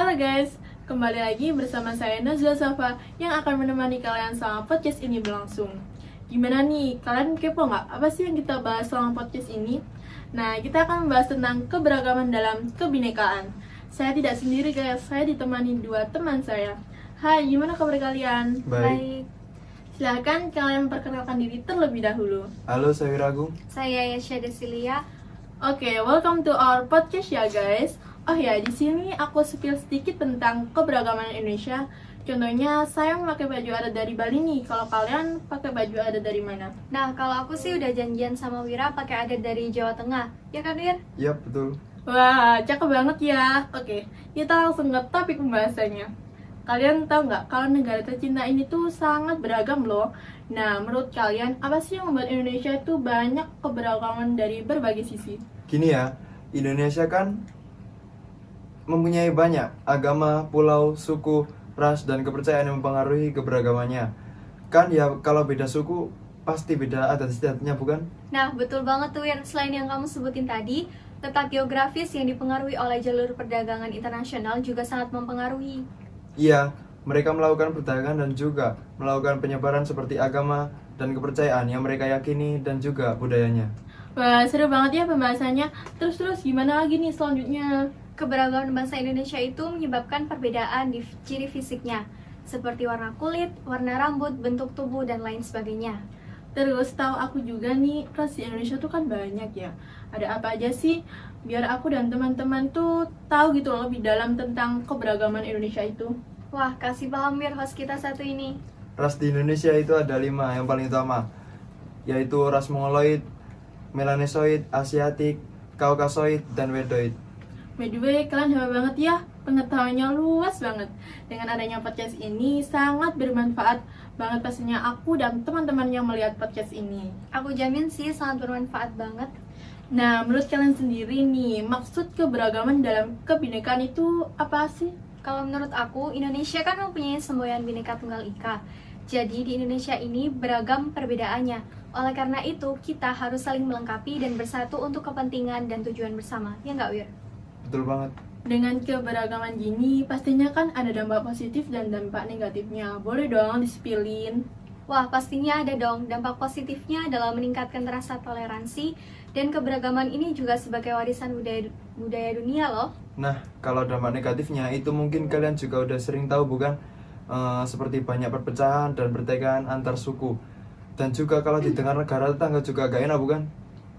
Halo guys, kembali lagi bersama saya Nazla Safa yang akan menemani kalian selama podcast ini berlangsung. Gimana nih, kalian kepo nggak? Apa sih yang kita bahas selama podcast ini? Nah, kita akan membahas tentang keberagaman dalam kebinekaan. Saya tidak sendiri guys, saya ditemani dua teman saya. Hai, gimana kabar kalian? Baik. Silakan kalian memperkenalkan diri terlebih dahulu. Halo, saya Wiragung. Saya Yasha Desilia. Oke, welcome to our podcast ya guys. Oh ya, di sini aku spill sedikit tentang keberagaman Indonesia. Contohnya, saya memakai baju adat dari Bali nih. Kalau kalian pakai baju adat dari mana? Nah, kalau aku sih udah janjian sama Wira pakai adat dari Jawa Tengah. Ya kan, Wir? Yap, betul. Wah, cakep banget ya. Oke, kita langsung ke topik pembahasannya. Kalian tahu nggak kalau negara tercinta ini tuh sangat beragam loh. Nah, menurut kalian apa sih yang membuat Indonesia itu banyak keberagaman dari berbagai sisi? Gini ya, Indonesia kan mempunyai banyak agama, pulau, suku, ras, dan kepercayaan yang mempengaruhi keberagamannya. Kan ya, kalau beda suku, pasti beda adat istiadatnya, bukan? Nah, betul banget tuh, Wir. Selain yang kamu sebutin tadi, letak geografis yang dipengaruhi oleh jalur perdagangan internasional juga sangat mempengaruhi. Iya, mereka melakukan perdagangan dan juga melakukan penyebaran seperti agama dan kepercayaan yang mereka yakini dan juga budayanya. Wah, seru banget ya pembahasannya. Terus gimana lagi nih selanjutnya? Keberagaman bangsa Indonesia itu menyebabkan perbedaan di ciri fisiknya, seperti warna kulit, warna rambut, bentuk tubuh, dan lain sebagainya. Terus tahu aku juga nih, ras di Indonesia tuh kan banyak ya. Ada apa aja sih? Biar aku dan teman-teman tuh tahu gitu loh lebih dalam tentang keberagaman Indonesia itu. Wah, kasih paham, Wir, host kita satu ini. Ras di Indonesia itu ada 5 yang paling utama, yaitu ras Mongoloid, Melanesoid, Asiatik, Kaukasoid, dan Wedoid. By the way, kalian hebat banget ya, pengetahuannya luas banget. Dengan adanya podcast ini sangat bermanfaat banget pastinya aku dan teman-teman yang melihat podcast ini. Aku jamin sih sangat bermanfaat banget. Nah, menurut kalian sendiri nih, maksud keberagaman dalam kebinekaan itu apa sih? Kalau menurut aku, Indonesia kan mempunyai semboyan Bhinneka Tunggal Ika. Jadi di Indonesia ini beragam perbedaannya. Oleh karena itu, kita harus saling melengkapi dan bersatu untuk kepentingan dan tujuan bersama. Ya nggak, Wir? Betul banget. Dengan keberagaman gini, pastinya kan ada dampak positif dan dampak negatifnya. Boleh dong disipilin. Wah, pastinya ada dong. Dampak positifnya adalah meningkatkan rasa toleransi dan keberagaman ini juga sebagai warisan budaya dunia loh. Nah, kalau dampak negatifnya itu mungkin kalian juga udah sering tahu, bukan? Seperti banyak perpecahan dan pertikaian antar suku. Dan juga kalau didengar negara tetangga juga gak enak, bukan?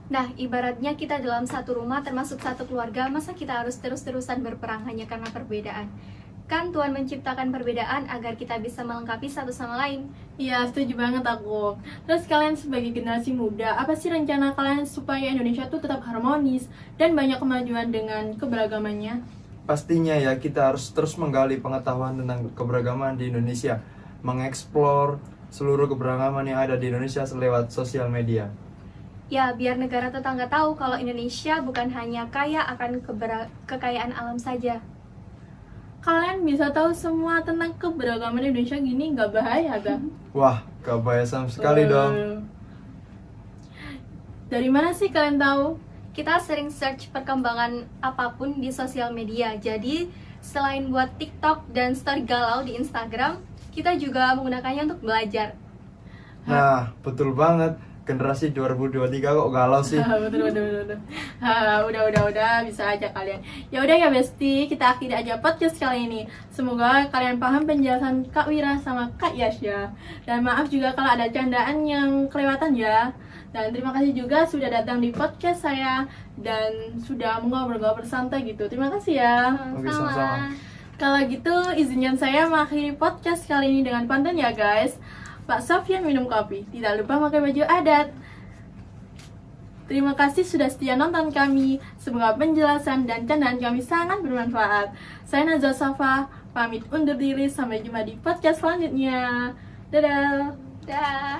Nah, ibaratnya kita dalam satu rumah termasuk satu keluarga, masa kita harus terus-terusan berperang hanya karena perbedaan? Kan Tuhan menciptakan perbedaan agar kita bisa melengkapi satu sama lain. Iya, setuju banget aku. Terus kalian sebagai generasi muda, apa sih rencana kalian supaya Indonesia tuh tetap harmonis dan banyak kemajuan dengan keberagamannya? Pastinya ya, kita harus terus menggali pengetahuan tentang keberagaman di Indonesia, mengeksplor seluruh keberagaman yang ada di Indonesia lewat sosial media. Ya, biar negara tetangga tahu kalau Indonesia bukan hanya kaya akan kekayaan alam saja. Kalian bisa tahu semua tentang keberagaman Indonesia gini, nggak bahaya gak? Wah, gak bahaya sama sekali dong. Dari mana sih kalian tahu? Kita sering search perkembangan apapun di sosial media. Jadi, selain buat TikTok dan story galau di Instagram, kita juga menggunakannya untuk belajar. Nah, betul banget. Generasi 2023 kok galau sih. Betul. Udah bisa aja kalian. Ya udah ya Besti, kita akhiri aja podcast kali ini. Semoga kalian paham penjelasan Kak Wira sama Kak Yasya. Dan maaf juga kalau ada candaan yang kelewatan ya. Dan terima kasih juga sudah datang di podcast saya dan sudah ngobrol-ngobrol santai gitu. Terima kasih ya. Oke, sama-sama. Kalau gitu izinkan saya mengakhiri podcast kali ini dengan pantun ya guys. Pak Sofyan minum kopi, tidak lupa pakai baju adat. Terima kasih sudah setia nonton kami. Semoga penjelasan dan candaan kami sangat bermanfaat. Saya Nazla Safa, pamit undur diri. Sampai jumpa di podcast selanjutnya. Dadah. Dah.